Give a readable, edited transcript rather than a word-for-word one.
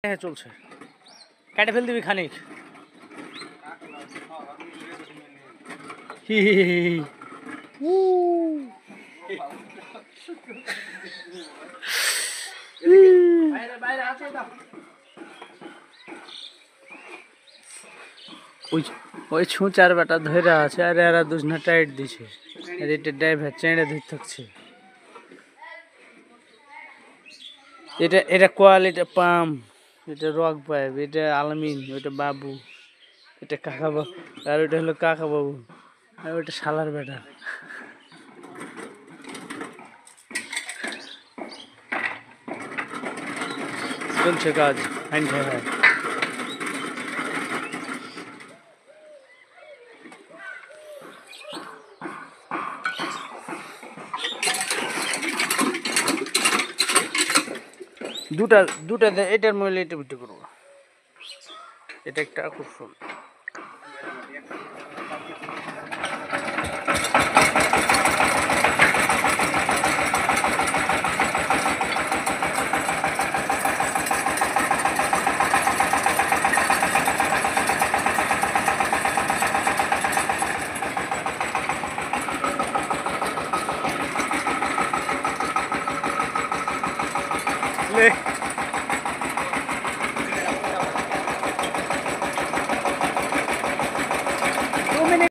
হ্যাঁ চলছে, কেটে ফেল দিবি খানিক। হি হি হি হি। ওই ছুঁচার বেটা ধরে আছে আর এরা দুজনা টাইট দিছে, আর এটা ড্রাইভার চেঁড়ে ধরে থাকছে। এটা এটা কোয়াল, এটা পাম, এটা রক পাইপ, এটা আলমিন, ওইটা বাবু, এটা কাকা বাবু, আর ওইটা হলো কাকা বাবু, আর ওইটা শালার বেটা। চলছে কাজ, ফাইন হয়। দুটা দুটা এটার মূল্য এটা বিক্রি করবো, এটা একটা আকর্ষণ। লে